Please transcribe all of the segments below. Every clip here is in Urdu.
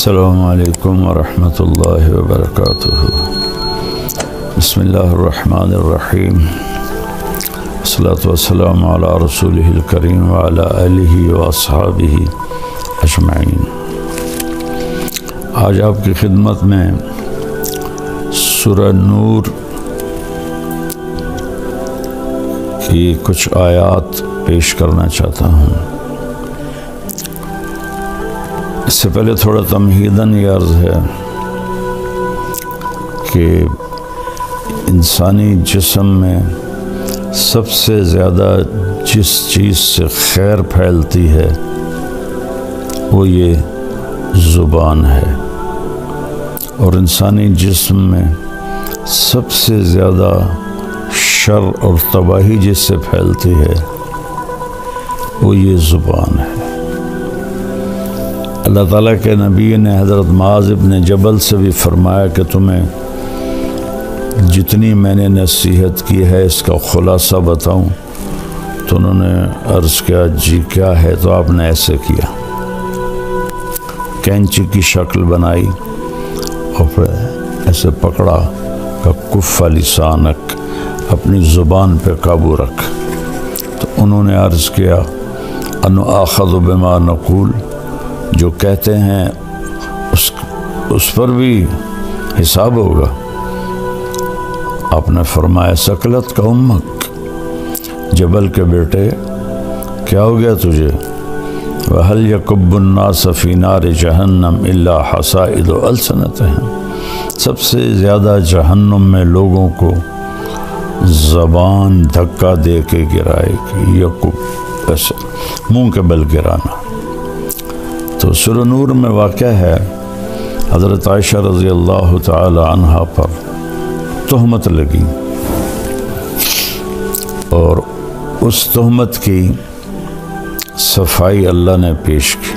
السلام علیکم ورحمۃ اللہ وبرکاتہ۔ بسم اللہ الرحمن الرحیم، والصلاة والسلام علی رسولہ الکریم وعلی آلہ واصحابہ اجمعین۔ آج آپ کی خدمت میں سورہ نور کی کچھ آیات پیش کرنا چاہتا ہوں۔ اس سے پہلے تھوڑا تمہیداً یہ عرض ہے کہ انسانی جسم میں سب سے زیادہ جس چیز سے خیر پھیلتی ہے وہ یہ زبان ہے، اور انسانی جسم میں سب سے زیادہ شر اور تباہی جس سے پھیلتی ہے وہ یہ زبان ہے۔ اللہ تعالیٰ کے نبی نے حضرت معاذ بن جبل سے بھی فرمایا کہ تمہیں جتنی میں نے نصیحت کی ہے اس کا خلاصہ بتاؤں، تو انہوں نے عرض کیا جی کیا ہے؟ تو آپ نے ایسے کیا، کینچی کی شکل بنائی اور پھر ایسے پکڑا کہ کف لسانک، اپنی زبان پہ قابو رکھ۔ تو انہوں نے عرض کیا ان آخذ بما نقول، جو کہتے ہیں اس پر بھی حساب ہوگا۔ آپ نے فرمایا سکلت کا امک، جبل کے بیٹے کیا ہو گیا تجھے؟ وَهَلْ يَكُبُّ النَّاسَ فِي نَارِ جَهَنَّمْ إِلَّا حَصَائِدُ أَلْسِنَتِهِمْ، سب سے زیادہ جہنم میں لوگوں کو زبان دھکا دے کے گرائے گی، یکب ایسے منہ کے بل گرانا۔ تو سورہ نور میں واقع ہے حضرت عائشہ رضی اللہ تعالی عنہا پر تہمت لگی، اور اس تہمت کی صفائی اللہ نے پیش کی۔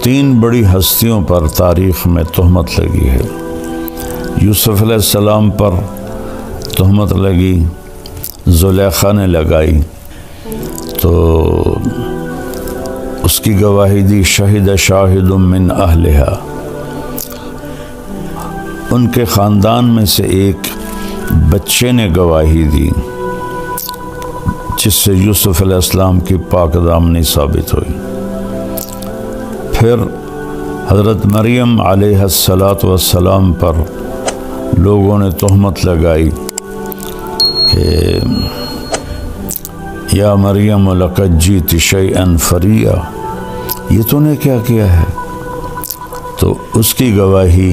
3 بڑی ہستیوں پر تاریخ میں تہمت لگی ہے۔ یوسف علیہ السلام پر تہمت لگی، زلیخا نے لگائی، تو اس کی گواہی دی شہد شاہد من اہلہا، ان کے خاندان میں سے ایک بچے نے گواہی دی جس سے یوسف علیہ السلام کی پاک دامنی ثابت ہوئی۔ پھر حضرت مریم علیہ السلام پر لوگوں نے تہمت لگائی کہ یا مریم لقد جئت شیئا فریا، یہ تو نے کیا کیا ہے؟ تو اس کی گواہی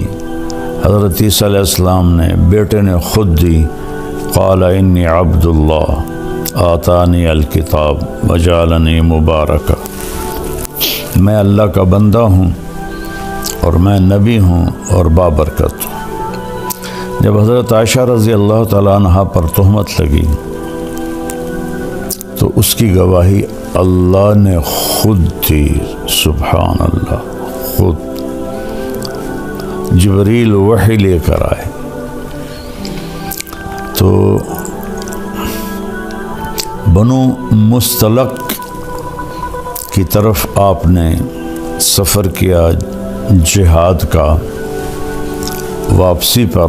حضرت عیسیٰ علیہ السلام نے بیٹے نے خود دی، قال انی عبد اللہ آتانی الکتاب وجعلنی مبارکا، میں اللہ کا بندہ ہوں اور میں نبی ہوں اور بابرکت ہوں۔ جب حضرت عائشہ رضی اللہ تعالیٰ عنہ پر تہمت لگی تو اس کی گواہی اللہ نے خود دی، سبحان اللہ، خود جبریل وحی لے کر آئے۔ تو بنو مستلق کی طرف آپ نے سفر کیا جہاد کا، واپسی پر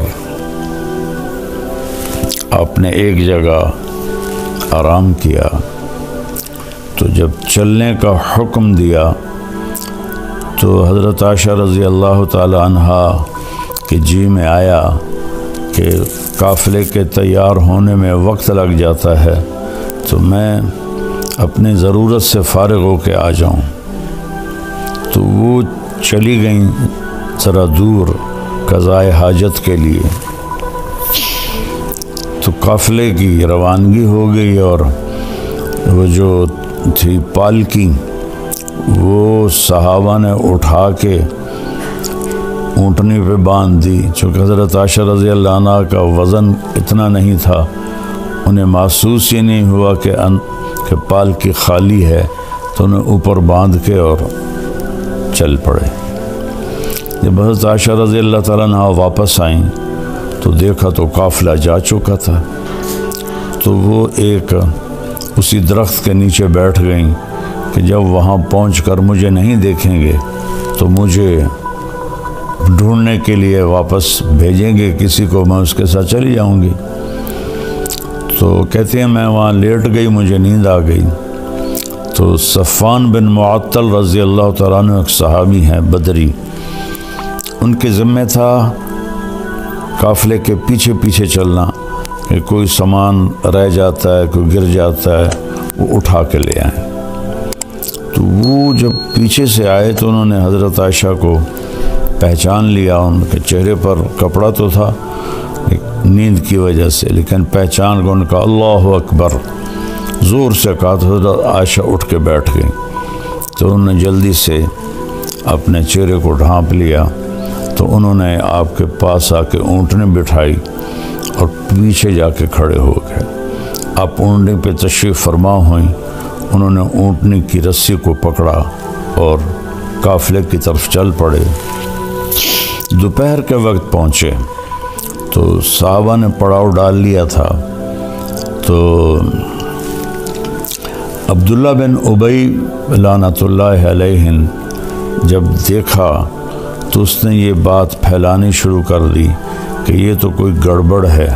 آپ نے ایک جگہ آرام کیا، تو جب چلنے کا حکم دیا تو حضرت عائشہ رضی اللہ تعالی عنہا کے جی میں آیا کہ قافلے کے تیار ہونے میں وقت لگ جاتا ہے، تو میں اپنی ضرورت سے فارغ ہو کے آ جاؤں۔ تو وہ چلی گئیں ذرا دور قضائے حاجت کے لیے، تو قافلے کی روانگی ہو گئی، اور وہ جو تھی پالکی وہ صحابہ نے اٹھا کے اونٹنی پہ باندھ دی۔ چونکہ حضرت عائشہ رضی اللہ عنہ کا وزن اتنا نہیں تھا، انہیں محسوس ہی نہیں ہوا کہ پالکی خالی ہے، تو انہیں اوپر باندھ کے اور چل پڑے۔ جب حضرت عائشہ رضی اللہ تعالیٰ عنہ واپس آئیں تو دیکھا تو قافلہ جا چکا تھا، تو وہ ایک اسی درخت کے نیچے بیٹھ گئیں کہ جب وہاں پہنچ کر مجھے نہیں دیکھیں گے تو مجھے ڈھونڈنے کے لیے واپس بھیجیں گے کسی کو، میں اس کے ساتھ چلی جاؤں گی۔ تو کہتے ہیں میں وہاں لیٹ گئی، مجھے نیند آ گئی۔ تو صفوان بن معطل رضی اللہ تعالیٰ عنہ ایک صحابی ہیں بدری، ان کے ذمہ تھا قافلے کے پیچھے پیچھے چلنا، کہ کوئی سامان رہ جاتا ہے، کوئی گر جاتا ہے، وہ اٹھا کے لے آئیں۔ تو وہ جب پیچھے سے آئے تو انہوں نے حضرت عائشہ کو پہچان لیا، ان کے چہرے پر کپڑا تو تھا نیند کی وجہ سے، لیکن پہچان کو ان کا اللہ اکبر زور سے کہا تو حضرت عائشہ اٹھ کے بیٹھ گئی۔ تو انہوں نے جلدی سے اپنے چہرے کو ڈھانپ لیا، تو انہوں نے آپ کے پاس آ کے اونٹنے بٹھائی اور پیچھے جا کے کھڑے ہو گئے۔ آپ اونٹنے پہ تشریف فرما ہوئیں، انہوں نے اونٹنے کی رسی کو پکڑا اور قافلے کی طرف چل پڑے۔ دوپہر کے وقت پہنچے تو صحابہ نے پڑاؤ ڈال لیا تھا۔ تو عبداللہ بن ابی لعنت اللہ علیہ جب دیکھا تو اس نے یہ بات پھیلانی شروع کر دی کہ یہ تو کوئی گڑبڑ ہے،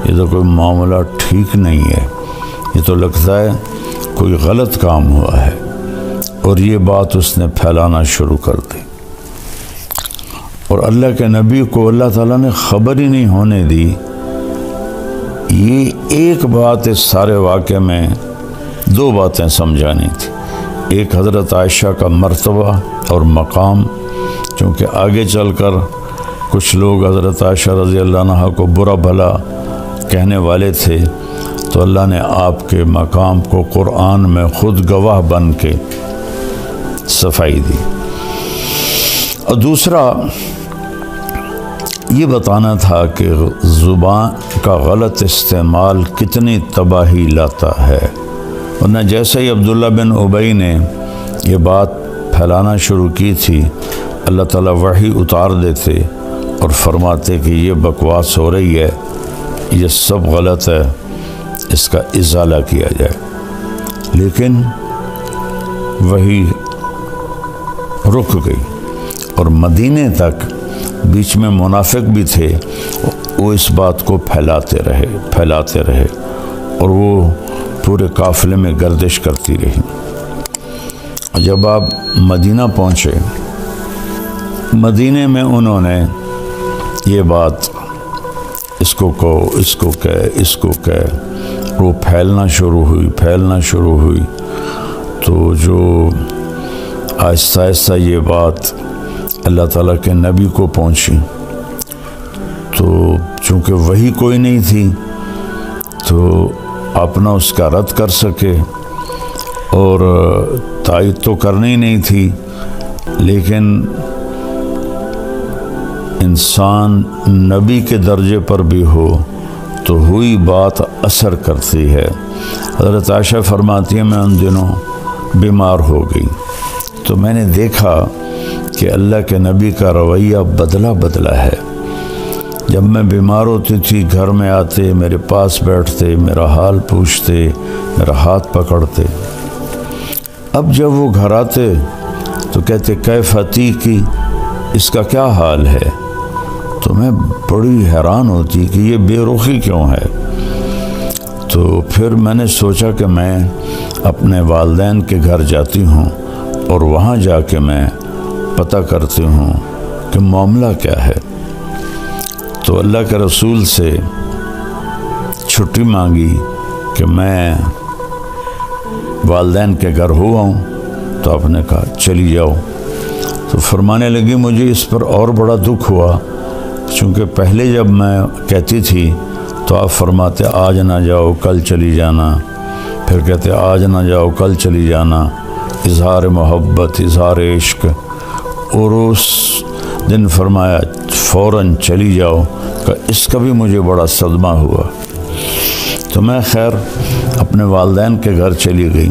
یہ تو کوئی معاملہ ٹھیک نہیں ہے، یہ تو لگتا ہے کوئی غلط کام ہوا ہے، اور یہ بات اس نے پھیلانا شروع کر دی۔ اور اللہ کے نبی کو اللہ تعالیٰ نے خبر ہی نہیں ہونے دی۔ یہ ایک بات اس سارے واقعے میں دو باتیں سمجھانی تھی، ایک حضرت عائشہ کا مرتبہ اور مقام، چونکہ آگے چل کر کچھ لوگ حضرت عائشہ رضی اللہ عنہا کو برا بھلا کہنے والے تھے، تو اللہ نے آپ کے مقام کو قرآن میں خود گواہ بن کے صفائی دی۔ اور دوسرا یہ بتانا تھا کہ زبان کا غلط استعمال کتنی تباہی لاتا ہے، ورنہ جیسے ہی عبداللہ بن ابی نے یہ بات پھیلانا شروع کی تھی، اللہ تعالیٰ وحی اتار دیتے اور فرماتے کہ یہ بکواس ہو رہی ہے، یہ سب غلط ہے، اس کا ازالہ کیا جائے۔ لیکن وہی رک گئی، اور مدینے تک بیچ میں منافق بھی تھے، وہ اس بات کو پھیلاتے رہے، اور وہ پورے قافلے میں گردش کرتی رہی۔ جب آپ مدینہ پہنچے، مدینے میں انہوں نے یہ بات اس کو کہہ، وہ پھیلنا شروع ہوئی، تو جو آہستہ آہستہ یہ بات اللہ تعالیٰ کے نبی کو پہنچی، تو چونکہ وہی کوئی نہیں تھی تو آپ نہ اس کا رد کر سکے، اور تائید تو کرنی نہیں تھی، لیکن انسان نبی کے درجے پر بھی ہو تو ہوئی بات اثر کرتی ہے۔ حضرت عائشہ فرماتی ہے میں ان دنوں بیمار ہو گئی، تو میں نے دیکھا کہ اللہ کے نبی کا رویہ بدلا ہے۔ جب میں بیمار ہوتی تھی گھر میں آتے، میرے پاس بیٹھتے، میرا حال پوچھتے، میرا ہاتھ پکڑتے۔ اب جب وہ گھر آتے تو کہتے کیف عتیقی، اس کا کیا حال ہے؟ تو میں بڑی حیران ہوتی کہ یہ بے رخی کیوں ہے۔ تو پھر میں نے سوچا کہ میں اپنے والدین کے گھر جاتی ہوں اور وہاں جا کے میں پتہ کرتی ہوں کہ معاملہ کیا ہے۔ تو اللہ کے رسول سے چھٹی مانگی کہ میں والدین کے گھر ہوا ہوں، تو آپ نے کہا چلی جاؤ۔ تو فرمانے لگی مجھے اس پر اور بڑا دکھ ہوا، چونکہ پہلے جب میں کہتی تھی تو آپ فرماتے آج نہ جاؤ کل چلی جانا، پھر کہتے آج نہ جاؤ کل چلی جانا، اظہار محبت، اظہار عشق، اور اس دن فرمایا فوراً چلی جاؤ، کہ اس کا بھی مجھے بڑا صدمہ ہوا۔ تو میں خیر اپنے والدین کے گھر چلی گئی۔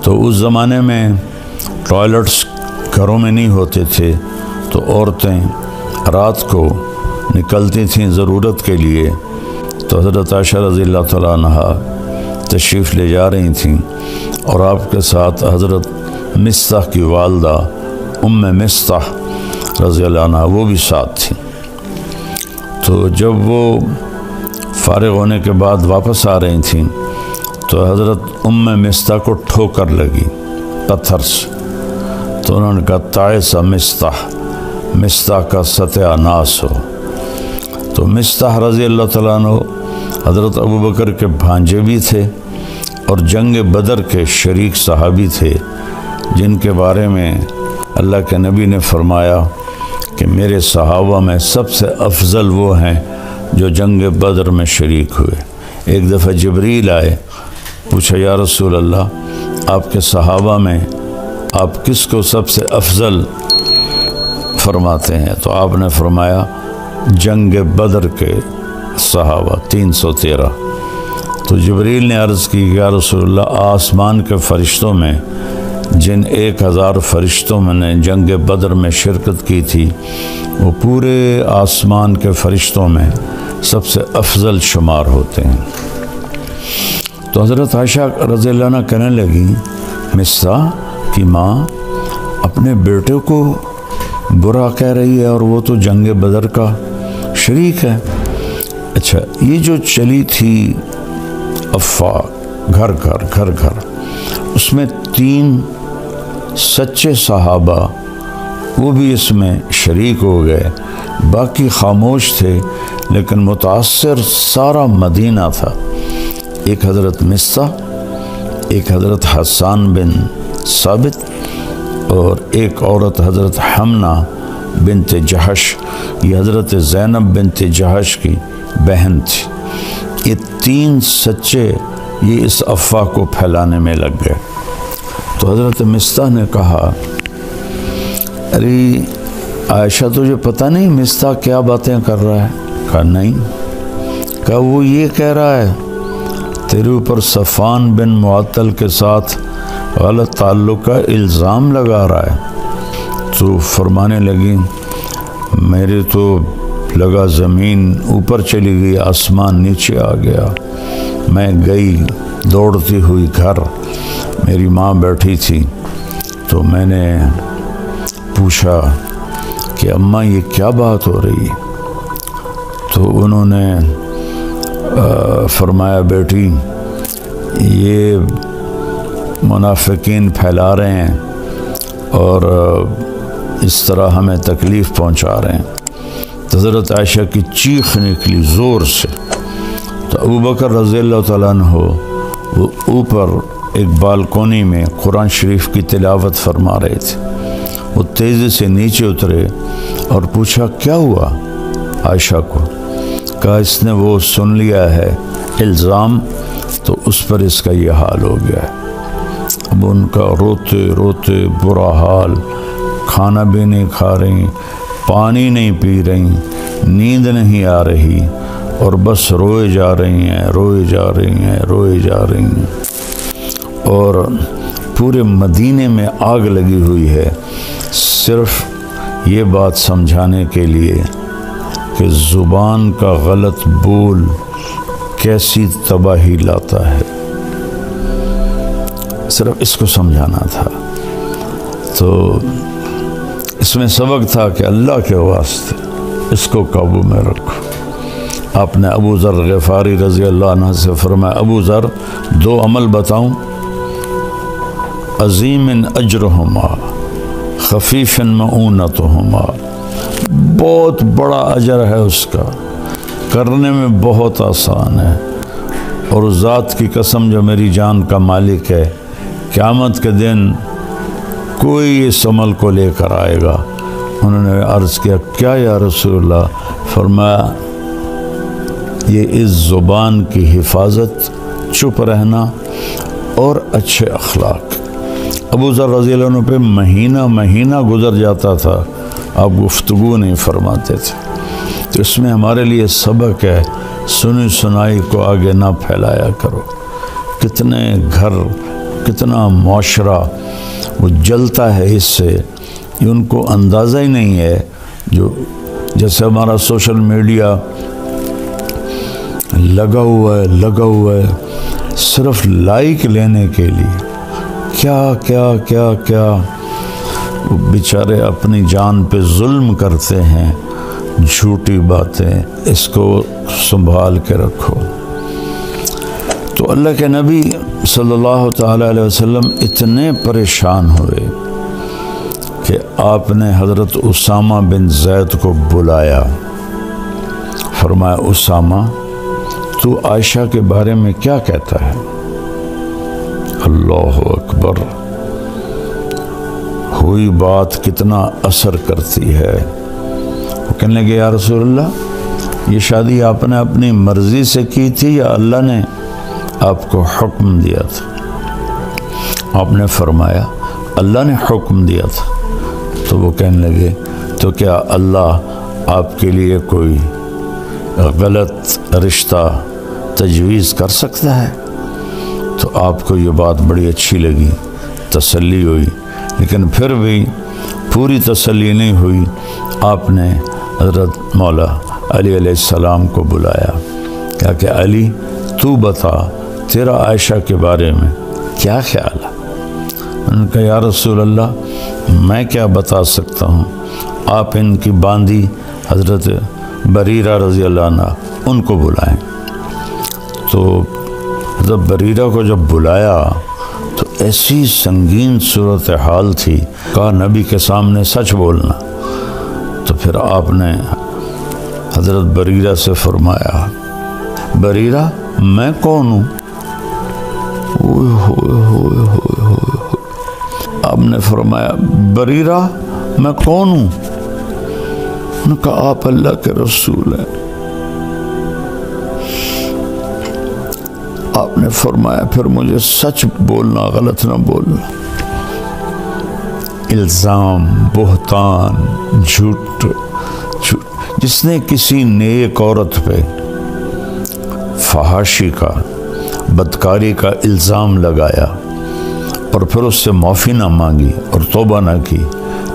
تو اس زمانے میں ٹوائلٹس گھروں میں نہیں ہوتے تھے، تو عورتیں رات کو نکلتی تھیں ضرورت کے لیے، تو حضرت عائشہ رضی اللہ تعالیٰ عنہا تشریف لے جا رہی تھیں، اور آپ کے ساتھ حضرت مصطح کی والدہ مصطح رضی اللہ عنہ وہ بھی ساتھ تھی۔ تو جب وہ فارغ ہونے کے بعد واپس آ رہی تھیں تو حضرت مصطح کو ٹھوکر لگی پتھر سے، تو انہوں نے کہا تعس مصطح کا ستیہ ناس ہو۔ تو مصطح رضی اللہ تعالیٰ عنہ حضرت ابوبکر کے بھانجے بھی تھے اور جنگ بدر کے شریک صحابی تھے، جن کے بارے میں اللہ کے نبی نے فرمایا کہ میرے صحابہ میں سب سے افضل وہ ہیں جو جنگ بدر میں شریک ہوئے۔ ایک دفعہ جبریل آئے، پوچھا یا رسول اللہ آپ کے صحابہ میں آپ کس کو سب سے افضل فرماتے ہیں؟ تو آپ نے فرمایا جنگ بدر کے صحابہ 313۔ تو جبریل نے عرض کی یا رسول اللہ آسمان کے فرشتوں میں جن 1000 فرشتوں میں نے جنگ بدر میں شرکت کی تھی وہ پورے آسمان کے فرشتوں میں سب سے افضل شمار ہوتے ہیں۔ تو حضرت عائشہ رضی اللہ عنہ کہنے لگی مصطح کی ماں اپنے بیٹے کو برا کہہ رہی ہے اور وہ تو جنگ بدر کا شریک ہے۔ اچھا، یہ جو چلی تھی افواہ گھر گھر اس میں 3 سچے صحابہ وہ بھی اس میں شریک ہو گئے، باقی خاموش تھے، لیکن متاثر سارا مدینہ تھا۔ ایک حضرت مصطح، ایک حضرت حسان بن ثابت اور ایک عورت حضرت حمنہ بنت جہش، یہ حضرت زینب بنت جہش کی بہن تھی۔ یہ 3 سچے یہ اس افواہ کو پھیلانے میں لگ گئے۔ تو حضرت مصطح نے کہا ارے عائشہ تجھے پتہ نہیں مصطح کیا باتیں کر رہا ہے؟ کہا نہیں۔ کہا وہ یہ کہہ رہا ہے تیرے اوپر صفوان بن معطل کے ساتھ غلط تعلق کا الزام لگا رہا ہے۔ تو فرمانے لگی میرے تو لگا زمین اوپر چلی گئی، آسمان نیچے آ گیا۔ میں گئی دوڑتی ہوئی گھر، میری ماں بیٹھی تھی، تو میں نے پوچھا کہ اماں یہ کیا بات ہو رہی؟ تو انہوں نے فرمایا بیٹی یہ منافقین پھیلا رہے ہیں اور اس طرح ہمیں تکلیف پہنچا رہے ہیں۔ تو حضرت عائشہ کی چیخ نکلی زور سے، تو ابوبکر رضی اللہ تعالیٰ عنہ وہ اوپر ایک بالکونی میں قرآن شریف کی تلاوت فرما رہے تھے، وہ تیزی سے نیچے اترے اور پوچھا کیا ہوا عائشہ کو؟ کہا اس نے وہ سن لیا ہے الزام، تو اس پر اس کا یہ حال ہو گیا ہے۔ اب ان کا روتے روتے برا حال، کھانا بھی نہیں کھا رہی، پانی نہیں پی رہی، نیند نہیں آ رہی، اور بس روئے جا رہی ہیں روئے جا رہی ہیں روئے جا رہی ہیں، اور پورے مدینے میں آگ لگی ہوئی ہے صرف یہ بات سمجھانے کے لیے کہ زبان کا غلط بول کیسی تباہی لاتا ہے، صرف اس کو سمجھانا تھا۔ تو اس میں سبق تھا کہ اللہ کے واسطے اس کو قابو میں رکھو۔ آپ نے ابو ذر غفاری رضی اللہ عنہ سے فرمایا ابو ذر 2 عمل بتاؤں، عظیم اجرہما خفیف معونتہما، بہت بڑا اجر ہے اس کا، کرنے میں بہت آسان ہے، اور ذات کی قسم جو میری جان کا مالک ہے قیامت کے دن کوئی اس عمل کو لے کر آئے گا۔ انہوں نے عرض کیا کیا یا رسول اللہ؟ فرمایا یہ اس زبان کی حفاظت، چپ رہنا اور اچھے اخلاق۔ ابو ذر رضی اللہ عنہ پہ مہینہ مہینہ گزر جاتا تھا، آپ گفتگو نہیں فرماتے تھے۔ تو اس میں ہمارے لیے سبق ہے، سنی سنائی کو آگے نہ پھیلایا کرو۔ کتنے گھر، کتنا معاشرہ وہ جلتا ہے اس سے، یہ ان کو اندازہ ہی نہیں ہے۔ جو جیسے ہمارا سوشل میڈیا لگا ہوا ہے صرف لائک لینے کے لیے، کیا کیا کیا کیا وہ بیچارے اپنی جان پہ ظلم کرتے ہیں، جھوٹی باتیں، اس کو سنبھال کے رکھو۔ تو اللہ کے نبی صلی اللہ تعالیٰ علیہ وسلم اتنے پریشان ہوئے کہ آپ نے حضرت اسامہ بن زید کو بلایا، فرمایا اسامہ تو عائشہ کے بارے میں کیا کہتا ہے؟ اللہ اکبر، ہوئی بات کتنا اثر کرتی ہے۔ وہ کہنے لگے یا رسول اللہ، یہ شادی آپ نے اپنی مرضی سے کی تھی یا اللہ نے آپ کو حکم دیا تھا؟ آپ نے فرمایا اللہ نے حکم دیا تھا۔ تو وہ کہنے لگے تو کیا اللہ آپ کے لیے کوئی غلط رشتہ تجویز کر سکتا ہے؟ تو آپ کو یہ بات بڑی اچھی لگی، تسلی ہوئی، لیکن پھر بھی پوری تسلی نہیں ہوئی۔ آپ نے حضرت مولا علی علیہ السلام کو بلایا، کہا کہ علی تو بتا تیرا عائشہ کے بارے میں کیا خیال ہے؟ انہوں نے کہا یا رسول اللہ میں کیا بتا سکتا ہوں، آپ ان کی باندھی حضرت بریرہ رضی اللہ عنہ ان کو بلائیں۔ تو حضرت بریرہ کو جب بلایا تو ایسی سنگین صورتحال تھی، کہا نبی کے سامنے سچ بولنا۔ تو پھر آپ نے حضرت بریرہ سے فرمایا بریرہ میں کون ہوں؟ آپ نے فرمایا بریرہ میں کون ہوں؟ انہوں نے کہا آپ اللہ کے رسول ہیں۔ آپ نے فرمایا پھر مجھے سچ بولنا، غلط نہ بولنا۔ الزام، بہتان، جھوٹ، جس نے کسی نیک عورت پہ فحاشی کا، بدکاری کا الزام لگایا اور پھر اس سے معافی نہ مانگی اور توبہ نہ کی،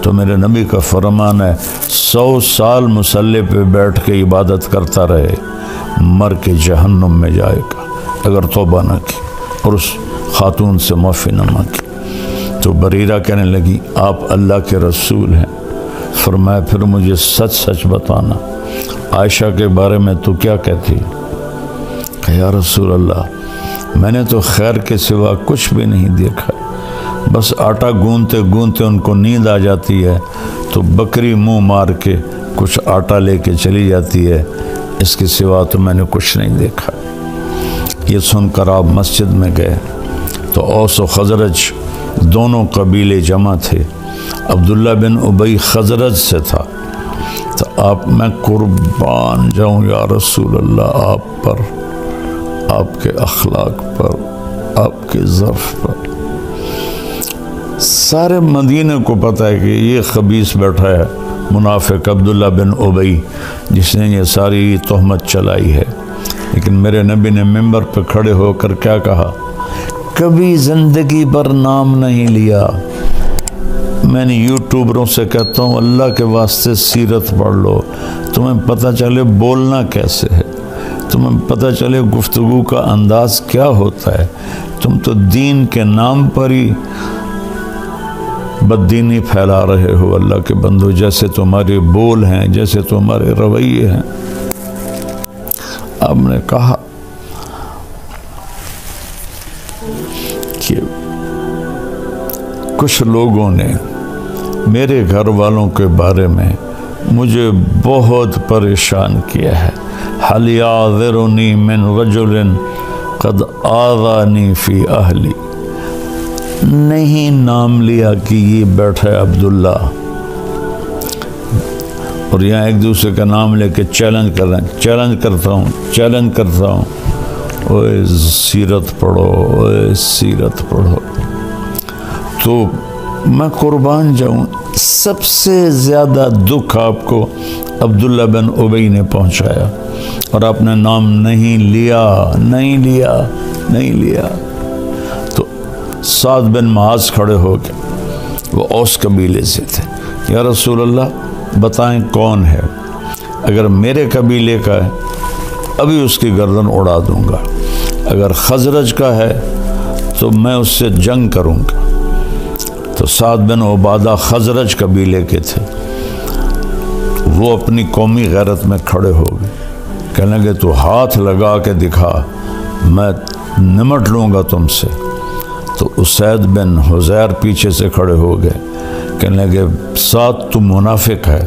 تو میرے نبی کا فرمان ہے 100 سال مصلی پہ بیٹھ کے عبادت کرتا رہے، مر کے جہنم میں جائے گا اگر توبہ نہ کی اور اس خاتون سے معافی نہ مانگی۔ تو بریرہ کہنے لگی آپ اللہ کے رسول ہیں۔ فرمایا پھر مجھے سچ سچ بتانا، عائشہ کے بارے میں تو کیا کہتی؟ کہ یا رسول اللہ میں نے تو خیر کے سوا کچھ بھی نہیں دیکھا، بس آٹا گوندتے گوندتے ان کو نیند آ جاتی ہے تو بکری منہ مار کے کچھ آٹا لے کے چلی جاتی ہے، اس کے سوا تو میں نے کچھ نہیں دیکھا۔ یہ سن کر آپ مسجد میں گئے تو اوس و خزرج دونوں قبیلے جمع تھے۔ عبداللہ بن ابی خزرج سے تھا۔ تو آپ میں قربان جاؤں یا رسول اللہ آپ پر، آپ کے اخلاق پر، آپ کے ظرف پر۔ سارے مدینے کو پتہ ہے کہ یہ خبیث بیٹھا ہے منافق عبداللہ بن ابی جس نے یہ ساری تہمت چلائی ہے، لیکن میرے نبی نے ممبر پہ کھڑے ہو کر کیا کہا؟ کبھی زندگی پر نام نہیں لیا۔ میں نے یوٹیوبروں سے کہتا ہوں اللہ کے واسطے سیرت پڑھ لو، تمہیں پتہ چلے بولنا کیسے ہے، تمہیں پتہ چلے گفتگو کا انداز کیا ہوتا ہے۔ تم تو دین کے نام پر ہی بددینی پھیلا رہے ہو اللہ کے بندو، جیسے تمہارے بول ہیں، جیسے تمہارے رویے ہیں۔ آپ نے کہا کہ کچھ لوگوں نے میرے گھر والوں کے بارے میں مجھے بہت پریشان کیا ہے۔ حَلْ يَعْذِرُنِي مِنْ رَجُلٍ قَدْ آذَانِي فِي أَهْلِي، نہیں نام لیا کہ یہ بیٹھا ہے عبداللہ، اور یہاں ایک دوسرے کا نام لے کے چیلنج کر رہے ہیں، چیلنج کرتا ہوں، چیلنج کرتا ہوں۔ اوے سیرت پڑھو، اوے سیرت پڑھو۔ تو میں قربان جاؤں، سب سے زیادہ دکھ آپ کو عبداللہ بن ابی نے پہنچایا، اور آپ نے نام نہیں لیا، نہیں لیا، نہیں لیا۔ تو سعد بن معاذ کھڑے ہو گئے، وہ اوس قبیلے سے تھے۔ یا رسول اللہ بتائیں کون ہے؟ اگر میرے قبیلے کا ہے ابھی اس کی گردن اڑا دوں گا، اگر خزرج کا ہے تو میں اس سے جنگ کروں گا۔ تو سعد بن عبادہ خزرج قبیلے کے تھے، وہ اپنی قومی غیرت میں کھڑے ہو گئے، کہنے لگے تو ہاتھ لگا کے دکھا، میں نمٹ لوں گا تم سے۔ تو اسید بن حزیر پیچھے سے کھڑے ہو گئے، کہنے لگے سعد تو منافق ہے،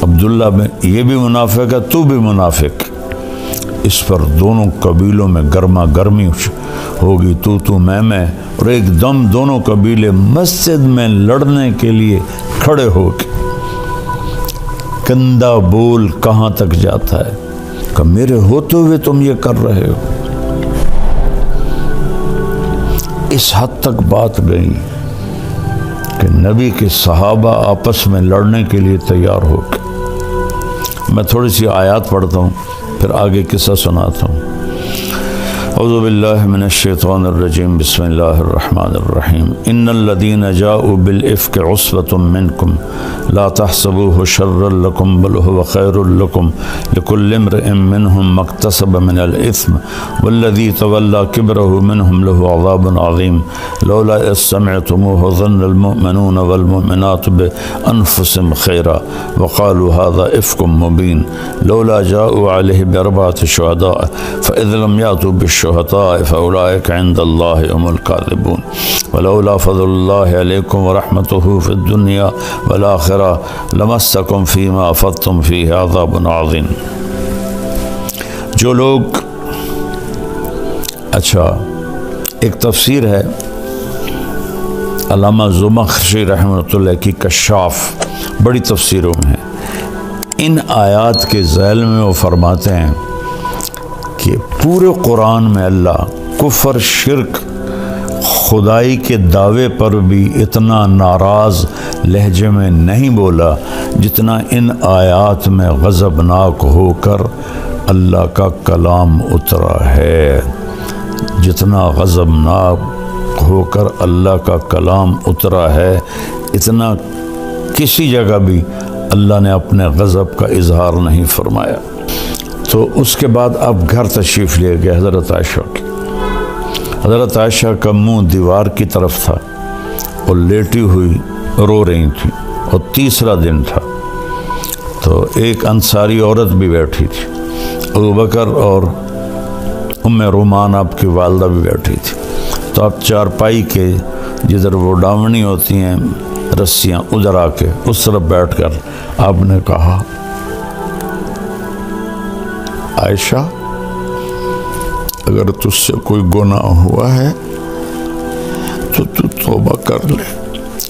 عبداللہ بن یہ بھی منافق ہے، تو بھی منافق۔ اس پر دونوں قبیلوں میں گرما گرمی ہوگی، تو میں، اور ایک دم دونوں قبیلے مسجد میں لڑنے کے لیے کھڑے ہو کے۔ گندا بول کہاں تک جاتا ہے کہ میرے ہوتے ہوئے تم یہ کر رہے ہو۔ اس حد تک بات گئی کہ نبی کے صحابہ آپس میں لڑنے کے لیے تیار ہو گئے۔ میں تھوڑی سی آیات پڑھتا ہوں پھر آگے قصہ سناتا ہوں۔ اعوذ باللہ من الشیطان الرجیم، بسم اللہ الرحمن الرحیم۔ ان الذین جاؤوا بالافک عصبۃ منکم لا تحسبوه شرا لکم بل هو خیر لکم لکل امرئ منهم ما اکتسب من الاثم والذی تولى کبرہ منهم له عذاب عظیم لولا اذ سمعتموه ظن المؤمنون والمؤمنات بانفسهم خیرا وقالوا هذا افک مبین لولا جاؤوا علیہ باربعۃ شہداء فاذ لم یأتوا بالشہداء فاولئک عند اللہ هم الکاذبون ولولا فضل اللہ علیکم ورحمتہ فی الدنیا والآخرہ لمسکم فیما افضتم فیہ عذاب عظیم۔ جو لوگ، اچھا ایک تفسیر ہے علامہ زمخشری رحمۃ اللہ کی کشاف، بڑی تفسیروں میں ہے۔ ان آیات کے ذیل میں وہ فرماتے ہیں کہ پورے قرآن میں اللہ کفر، شرک، خدائی کے دعوے پر بھی اتنا ناراض لہجے میں نہیں بولا جتنا ان آیات میں غضبناک ہو کر اللہ کا کلام اترا ہے۔ جتنا غضبناک ہو کر اللہ کا کلام اترا ہے، اتنا کسی جگہ بھی اللہ نے اپنے غضب کا اظہار نہیں فرمایا۔ تو اس کے بعد اب گھر تشریف لے گئے حضرت عائشہ کی۔ حضرت عائشہ کا منہ دیوار کی طرف تھا اور لیٹی ہوئی رو رہی تھی، اور تیسرا دن تھا۔ تو ایک انصاری عورت بھی بیٹھی تھی، ابوبکر اور ام رومان آپ کی والدہ بھی بیٹھی تھی۔ تو آپ چارپائی کے جدھر وہ ڈاونی ہوتی ہیں رسیاں، ادھر آ کے اس طرف بیٹھ کر آپ نے کہا، عائشہ اگر تجھ سے کوئی گناہ ہوا ہے تو توبہ کر لے،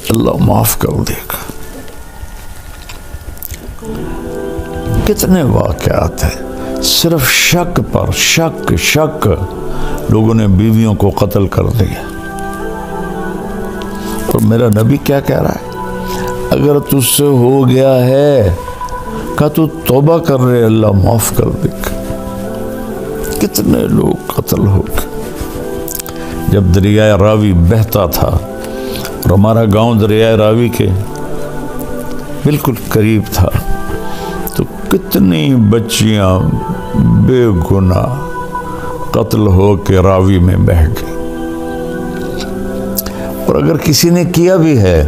اللہ معاف کر دے گا۔ کتنے واقعات ہیں صرف شک پر شک لوگوں نے بیویوں کو قتل کر دیا۔ اور میرا نبی کیا کہہ رہا ہے، اگر تجھ سے ہو گیا ہے کہ تو توبہ کر رہے، اللہ معاف کر دے گا۔ کتنے لوگ قتل ہو گئے۔ جب دریائے راوی بہتا تھا، اور ہمارا گاؤں دریائے راوی کے بالکل قریب تھا، تو کتنی بچیاں بے گناہ قتل ہو کے راوی میں بہہ گئی۔ اور اگر کسی نے کیا بھی ہے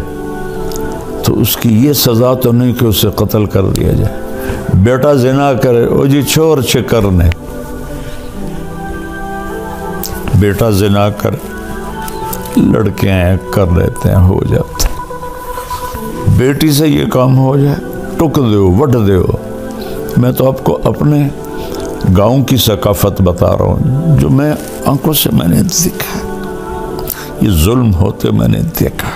تو اس کی یہ سزا تو نہیں کہ اسے قتل کر دیا جائے۔ بیٹا زنا کرے، او جی چھوڑ کرنے، بیٹا زنا کرے، لڑکے ہیں کر لیتے ہیں، ہو جاتا ہے۔ بیٹی سے یہ کام ہو جائے، ٹک دیو، وٹ دیو۔ میں تو آپ کو اپنے گاؤں کی ثقافت بتا رہا ہوں، جو میں آنکھوں سے میں نے دیکھا، یہ ظلم ہوتے میں نے دیکھا،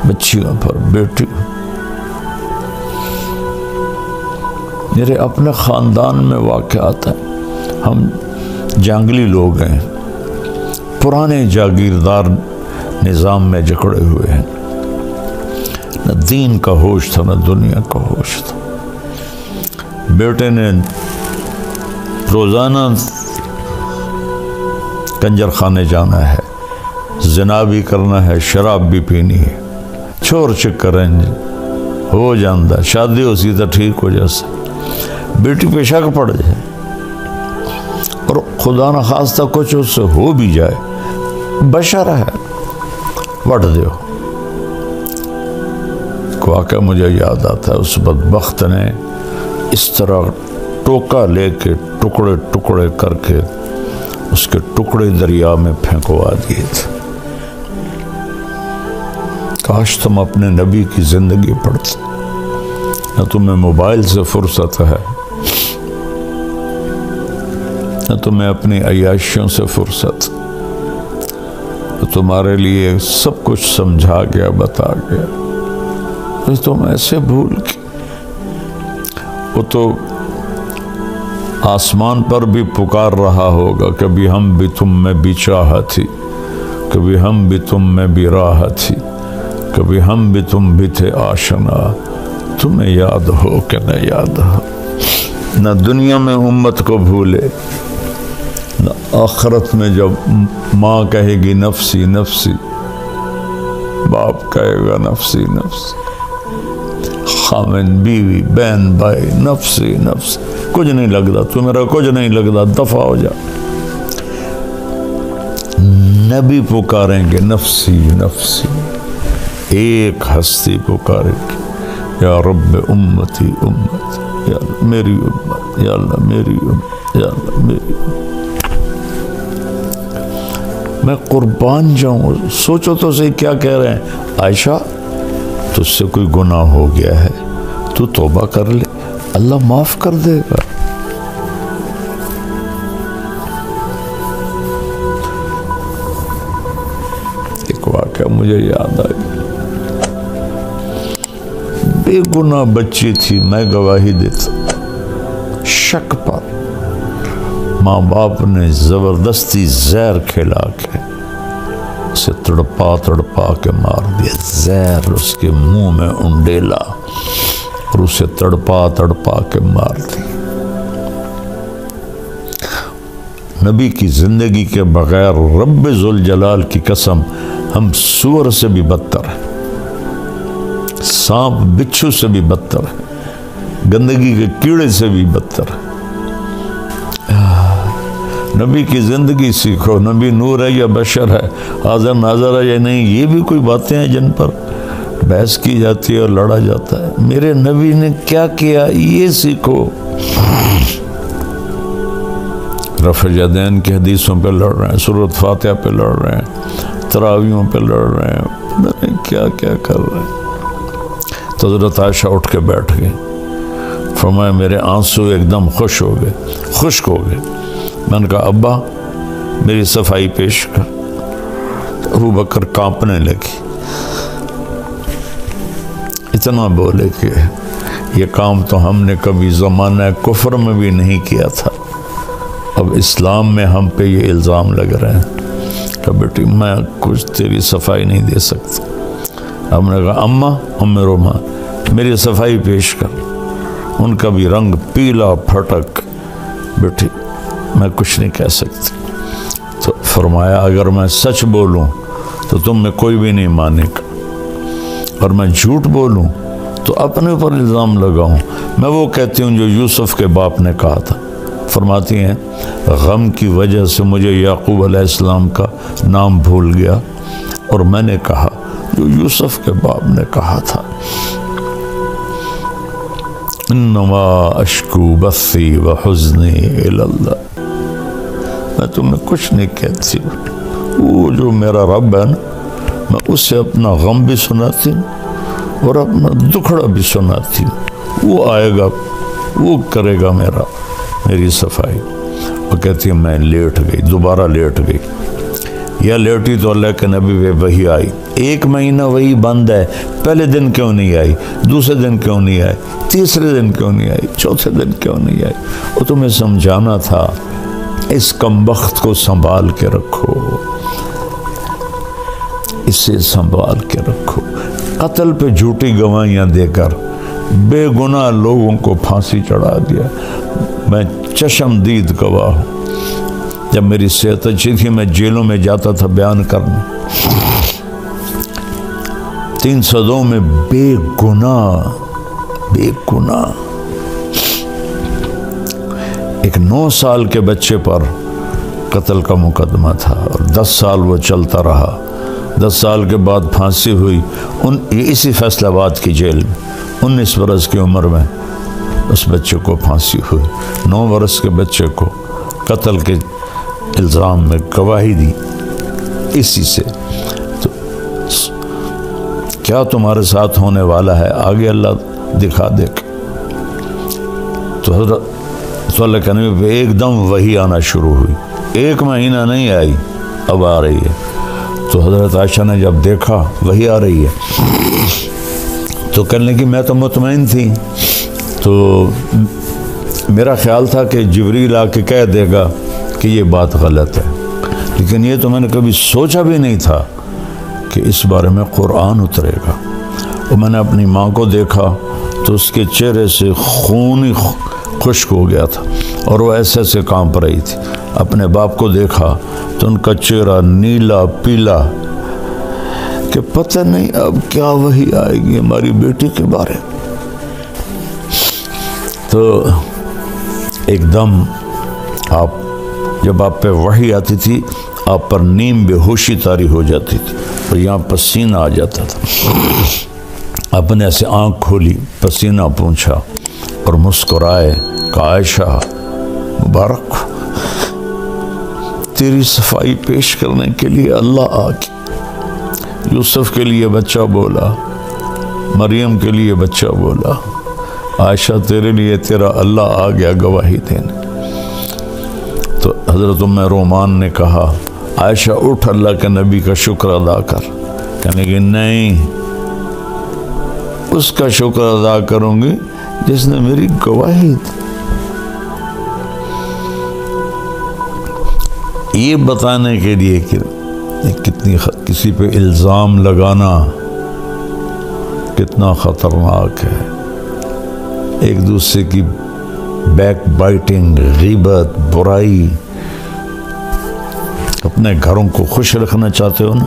بچیوں پر، بیٹیوں۔ میرے اپنے خاندان میں واقعات ہیں۔ ہم جنگلی لوگ ہیں، پرانے جاگیردار نظام میں جکڑے ہوئے ہیں، نہ دین کا ہوش تھا نہ دنیا کا ہوش تھا۔ بیٹے نے روزانہ کنجر خانے جانا ہے، زنا بھی کرنا ہے، شراب بھی پینی ہے، چھوڑ چکریں ہو جاندہ، شادی ہو سی تو ٹھیک ہو جیسے، بیٹی پہ شک پڑ جائے، اور خدا نہ خواستہ کچھ اس سے ہو بھی جائے، بشر ہے، وٹ دیو، ایک واقعہ مجھے یاد آتا ہے، اس بدبخت نے اس طرح ٹوکا لے کے ٹکڑے ٹکڑے کر کے اس کے ٹکڑے دریا میں پھینکوا دیے تھے۔ کاش تم اپنے نبی کی زندگی پڑھتے، نہ تمہیں موبائل سے فرصت ہے، نہ تمہیں اپنی عیاشیوں سے فرصت، تمہارے لیے سب کچھ سمجھا گیا، بتا گیا، تم ایسے بھول کے۔ وہ تو آسمان پر بھی پکار رہا ہوگا، کبھی ہم بھی تم میں بھی چاہ تھی، کبھی ہم بھی تم میں بھی راہ تھی، کبھی ہم بھی تم بھی تھے آشنا، تمہیں یاد ہو کہ نہ یاد ہو۔ نہ دنیا میں امت کو بھولے، نہ آخرت میں جب ماں کہے گی نفسی نفسی، باپ کہے گا نفسی نفسی، خامن بیوی بہن بھائی نفسی نفسی، کچھ نہیں لگتا تو میرا، کچھ نہیں لگتا، دفع ہو جا۔ نبی پکاریں گے نفسی نفسی، ایک ہستی پکارے گی یا رب امتی امتی، یا اللہ میری امت، یا اللہ میری امت، یا اللہ میری امت۔ میں قربان جاؤں، سوچو تو صحیح کیا کہہ رہے ہیں۔ عائشہ تجھ سے کوئی گناہ ہو گیا ہے، تو توبہ کر لے، اللہ معاف کر دے گا۔ ایک واقعہ مجھے یاد آئی، بے گناہ بچی تھی، میں گواہی دیتا، شک پر ماں باپ نے زبردستی زہر کھلا کے اسے تڑپا تڑپا کے مار دیا، زہر اس کے منہ میں انڈیلا اور اسے تڑپا تڑپا کے مار دیا۔ نبی کی زندگی کے بغیر رب ذوالجلال کی قسم ہم سور سے بھی بدتر ہیں، سانپ بچھو سے بھی بدتر ہے، گندگی کے کیڑے سے بھی بدتر ہے۔ نبی کی زندگی سیکھو، نبی نور ہے یا بشر ہے، حاضر ناظر ہے یا نہیں، یہ بھی کوئی باتیں ہیں جن پر بحث کی جاتی ہے اور لڑا جاتا ہے۔ میرے نبی نے کیا کیا یہ سیکھو۔ رفع الیدین کی حدیثوں پہ لڑ رہے ہیں، سورۃ فاتحہ پہ لڑ رہے ہیں، تراویحوں پہ لڑ رہے ہیں، پتہ نہیں کیا کیا کر رہے ہیں۔ تو حضرت عائشہ اٹھ کے بیٹھ گئی، فرمایا میرے آنسو ایک دم خشک ہو گئے۔ میں نے کہا ابا میری صفائی پیش کر۔ ابو بکر کانپنے لگی، اتنا بولے کہ یہ کام تو ہم نے کبھی زمانہ کفر میں بھی نہیں کیا تھا، اب اسلام میں ہم پہ یہ الزام لگ رہے ہیں کہ بیٹی میں کچھ تیری صفائی نہیں دے سکتی۔ ہم نے کہا اماں ام رومان میری صفائی پیش کر۔ ان کا بھی رنگ پیلا پھٹک، بیٹی میں کچھ نہیں کہہ سکتی۔ تو فرمایا اگر میں سچ بولوں تو تم میں کوئی بھی نہیں مانے گا، اور میں جھوٹ بولوں تو اپنے اوپر الزام لگاؤں۔ میں وہ کہتی ہوں جو یوسف کے باپ نے کہا تھا۔ فرماتی ہیں غم کی وجہ سے مجھے یعقوب علیہ السلام کا نام بھول گیا، اور میں نے کہا جو یوسف کے باپ نے کہا تھا، انما اشکو بثی وحزنی الی اللہ۔ میں تمہیں کچھ نہیں کہتی، وہ جو میرا رب ہے نا، میں اس سے اپنا غم بھی سناتی ہوں اور اپنا دکھڑا بھی سناتی ہوں، وہ آئے گا وہ کرے گا میری صفائی۔ وہ کہتی ہے میں لیٹ گئی، دوبارہ لیٹ گئی، یا لیٹی تو اللہ کے نبی پہ وحی آئی، 1 مہینہ وہی بند ہے، پہلے دن کیوں نہیں آئی، دوسرے دن کیوں نہیں آئی، تیسرے دن کیوں نہیں آئی، چوتھے دن کیوں نہیں آئی۔ وہ تمہیں سمجھانا تھا اس کمبخت کو سنبھال کے رکھو، اسے سنبھال کے رکھو۔ قتل پہ جھوٹی گواہیاں دے کر بے گناہ لوگوں کو پھانسی چڑھا دیا۔ میں چشم دید گواہ ہوں، جب میری صحت اچھی تھی میں جیلوں میں جاتا تھا بیان کرنے، 302 میں بے گناہ ایک 9 سال کے بچے پر قتل کا مقدمہ تھا، اور 10 سال وہ چلتا رہا، 10 سال کے بعد پھانسی ہوئی اسی فیصل آباد کی جیل میں 19 برس کی عمر میں اس بچے کو پھانسی ہوئی 9 برس کے بچے کو قتل کے الزام میں گواہی دی اسی سے تو کیا تمہارے ساتھ ہونے والا ہے آگے اللہ دکھا دے تو حضرت صلی اللہ علیہ وسلم پہ ایک دم وحی آنا شروع ہوئی 1 مہینہ نہیں آئی اب آ رہی ہے تو حضرت عائشہ نے جب دیکھا وحی آ رہی ہے تو کہنے لگی میں تو مطمئن تھی تو میرا خیال تھا کہ جبریل آ کے کہہ دے گا کہ یہ بات غلط ہے لیکن یہ تو میں نے کبھی سوچا بھی نہیں تھا کہ اس بارے میں قرآن اترے گا اور میں نے اپنی ماں کو دیکھا تو اس کے چہرے سے خون ہی خشک ہو گیا تھا اور وہ ایسے ایسے کانپ رہی تھی اپنے باپ کو دیکھا تو ان کا چہرہ نیلا پیلا کہ پتہ نہیں اب کیا وحی آئے گی ہماری بیٹی کے بارے تو ایک دم جب آپ پہ وحی آتی تھی آپ پر نیم بے ہوشی طاری ہو جاتی تھی اور یہاں پسینہ آ جاتا تھا آپ نے ایسے آنکھ کھولی پسینہ پونچھا اور مسکرائے کہ عائشہ مبارک تیری صفائی پیش کرنے کے لیے اللہ آ کے یوسف کے لیے بچہ بولا مریم کے لیے بچہ بولا عائشہ تیرے لیے تیرا اللہ آ گیا گواہی دینے تو حضرت ام رومان نے کہا عائشہ اٹھ اللہ کے نبی کا شکر ادا کر کہنے کہ نہیں اس کا شکر ادا کروں گی جس نے میری گواہی دی یہ بتانے کے لیے کہ کتنی کسی پہ الزام لگانا کتنا خطرناک ہے ایک دوسرے کی بیک بائٹنگ غیبت برائی اپنے گھروں کو خوش رکھنا چاہتے ہو نا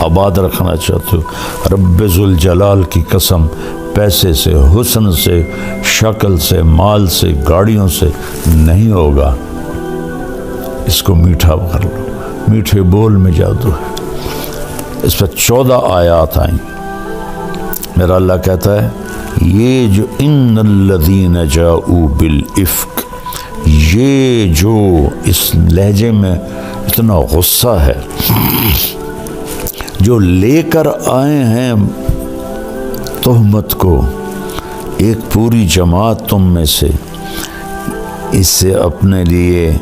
آباد رکھنا چاہتے ہو رب ذوالجلال کی قسم پیسے سے حسن سے شکل سے مال سے گاڑیوں سے نہیں ہوگا اس کو میٹھا کر لو میٹھے بول میں جادو ہے اس پر 14 آیات آئیں میرا اللہ کہتا ہے یہ جو ان الذین جاؤوا بالافک یہ جو اس لہجے میں اتنا غصہ ہے جو لے کر آئے ہیں تہمت کو ایک پوری جماعت تم میں سے اس سے اپنے لیے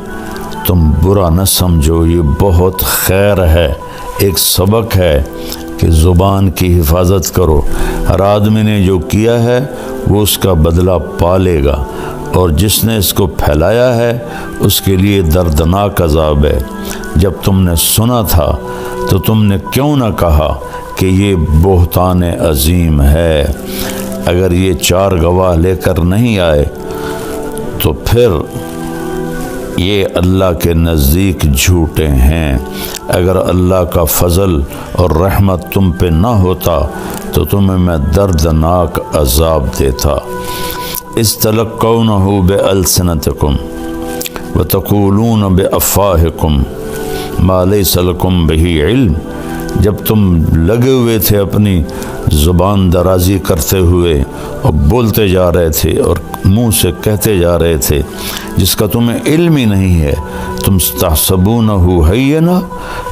تم برا نہ سمجھو یہ بہت خیر ہے ایک سبق ہے کہ زبان کی حفاظت کرو ہر آدمی نے جو کیا ہے وہ اس کا بدلہ پالے گا اور جس نے اس کو پھیلایا ہے اس کے لیے دردناک عذاب ہے جب تم نے سنا تھا تو تم نے کیوں نہ کہا کہ یہ بہتان عظیم ہے اگر یہ 4 گواہ لے کر نہیں آئے تو پھر یہ اللہ کے نزدیک جھوٹے ہیں اگر اللہ کا فضل اور رحمت تم پہ نہ ہوتا تو تمہیں میں دردناک عذاب دیتا استلقونہ بألسنتکم وتقولون بأفواہکم ما لیس لکم بہ علم جب تم لگے ہوئے تھے اپنی زبان درازی کرتے ہوئے اور بولتے جا رہے تھے اور منہ سے کہتے جا رہے تھے جس کا تمہیں علم ہی نہیں ہے تم تحسبونہ ہینا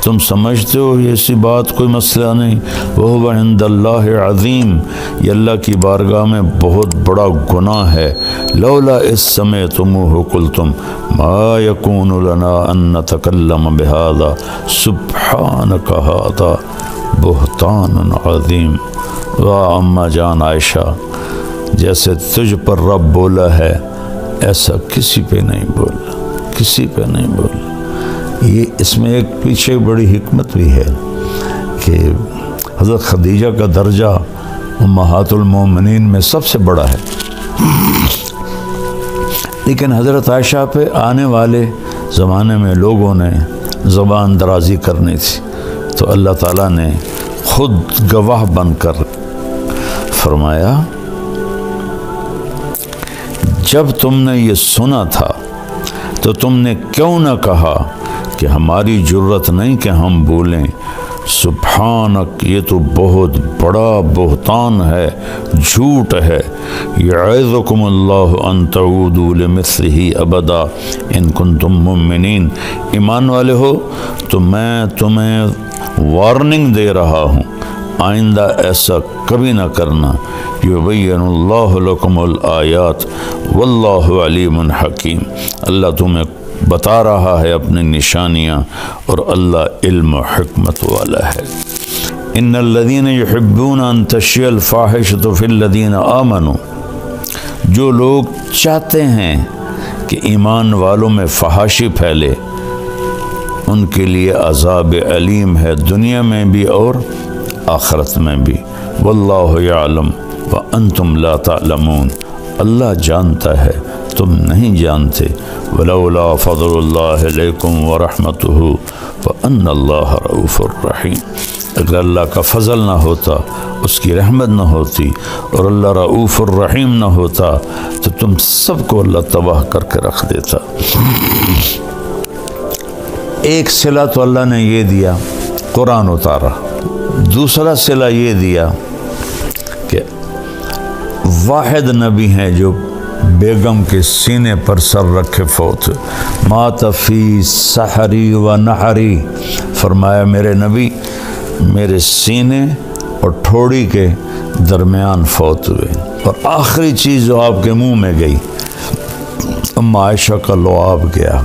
تم سمجھتے ہو یہ ایسی بات کوئی مسئلہ نہیں وہو عند اللہ عظیم یہ اللہ کی بارگاہ میں بہت بڑا گناہ ہے لولا اس سمعتموہ قلتم ما یکون لنا ان نتکلم بہذا سبحانک ھذا بہتان عظیم واہ اماں جان عائشہ جیسے تجھ پر رب بولا ہے ایسا کسی پہ نہیں بولا کسی پہ نہیں بولا یہ اس میں ایک پیچھے بڑی حکمت بھی ہے کہ حضرت خدیجہ کا درجہ امہات المومنین میں سب سے بڑا ہے لیکن حضرت عائشہ پہ آنے والے زمانے میں لوگوں نے زبان درازی کرنی تھی تو اللہ تعالیٰ نے خود گواہ بن کر فرمایا جب تم نے یہ سنا تھا تو تم نے کیوں نہ کہا کہ ہماری جرت نہیں کہ ہم بولیں سبحانک، یہ تو بہت بڑا بہتان ہے، جھوٹ ہے۔ یعظکم اللہ ان تعودوا لمثلہ ابدا ان کنتم مؤمنین، ایمان والے ہو تو میں تمہیں وارننگ دے رہا ہوں، آئندہ ایسا کبھی نہ کرنا۔ یبین اللہ لکم الآیات واللہ علیم حکیم، اللہ تمہیں بتا رہا ہے اپنی نشانیاں اور اللہ علم و حکمت والا ہے۔ ان الذین یحبون ان تشیع الفاحشۃ فی الذین آمنوا، جو لوگ چاہتے ہیں کہ ایمان والوں میں فحاشی پھیلے، ان کے لیے عذاب علیم ہے، دنیا میں بھی اور آخرت میں بھی۔ واللہ یعلم وانتم لا تعلمون، اللہ جانتا ہے تم نہیں جانتے۔ ولولا فضل اللہ علیکم ورحمتہ وان اللہ رؤوف الرحیم، اگر اللہ کا فضل نہ ہوتا، اس کی رحمت نہ ہوتی اور اللہ رؤوف الرحیم نہ ہوتا تو تم سب کو اللہ تباہ کر کے رکھ دیتا۔ ایک صلہ تو اللہ نے یہ دیا، قرآن اتارا۔ دوسرا صلہ یہ دیا کہ واحد نبی ہیں جو بیگم کے سینے پر سر رکھے فوت، مات فی سحری و نحری، فرمایا میرے نبی میرے سینے اور ٹھوڑی کے درمیان فوت ہوئے۔ اور آخری چیز جو آپ کے منہ میں گئی، ام عائشہ کا لعاب گیا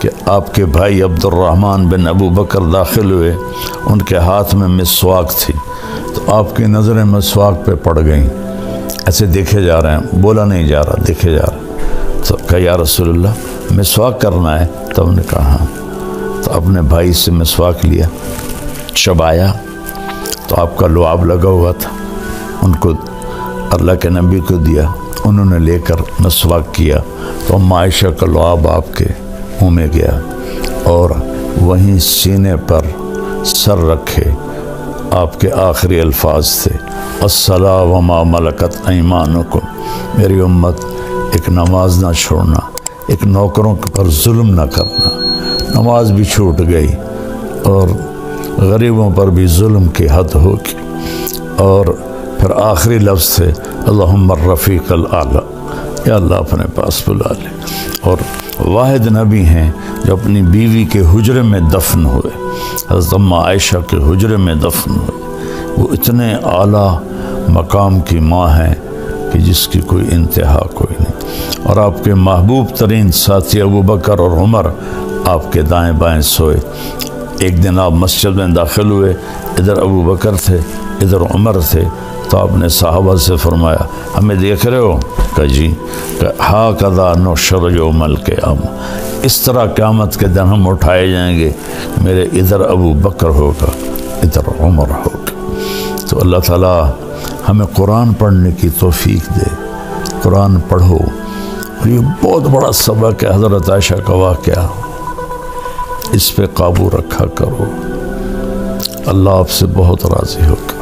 کہ آپ کے بھائی عبد الرحمن بن ابو بکر داخل ہوئے، ان کے ہاتھ میں مسواک تھی، تو آپ کی نظریں مسواک پہ پڑ گئیں، ایسے دیکھے جا رہے ہیں، بولا نہیں جا رہا، دیکھے جا رہا۔ تو کہا یا رسول اللہ مسواک کرنا ہے؟ تب نے کہا ہاں۔ تو اپنے بھائی سے مسواک لیا، چبایا، تو آپ کا لعاب لگا ہوا تھا، ان کو اللہ کے نبی کو دیا، انہوں نے لے کر مسواک کیا، تو ام عائشہ کا لعاب آپ کے منہ میں گیا اور وہیں سینے پر سر رکھے آپ کے آخری الفاظ تھے، الصلاۃ وما ملکت ایمانکم، میری امت ایک نماز نہ چھوڑنا، ایک نوکروں پر ظلم نہ کرنا۔ نماز بھی چھوٹ گئی اور غریبوں پر بھی ظلم کی حد ہوگی، اور پھر آخری لفظ تھے اللہم الرفیق الاعلی، یا اللہ اپنے پاس بلا لے۔ اور واحد نبی ہیں جو اپنی بیوی کے حجرے میں دفن ہوئے، حضرت ام عائشہ کے حجرے میں دفن ہوئے۔ وہ اتنے اعلیٰ مقام کی ماں ہیں کہ جس کی کوئی انتہا کوئی نہیں۔ اور آپ کے محبوب ترین ساتھی ابو بکر اور عمر آپ کے دائیں بائیں سوئے۔ ایک دن آپ مسجد میں داخل ہوئے، ادھر ابو بکر تھے، ادھر عمر تھے، تو آپ نے صحابہ سے فرمایا ہمیں دیکھ رہے ہو؟ کہ جی۔ ہاکذا نحشر یوم القیامہ، اس طرح قیامت کے دن ہم اٹھائے جائیں گے، میرے ادھر ابو بکر ہوگا، ادھر عمر ہوگا۔ تو اللہ تعالیٰ ہمیں قرآن پڑھنے کی توفیق دے، قرآن پڑھو۔ اور یہ بہت بڑا سبق ہے حضرت عائشہ کا واقعہ، اس پہ قابو رکھا کرو، اللہ آپ سے بہت راضی ہوگا۔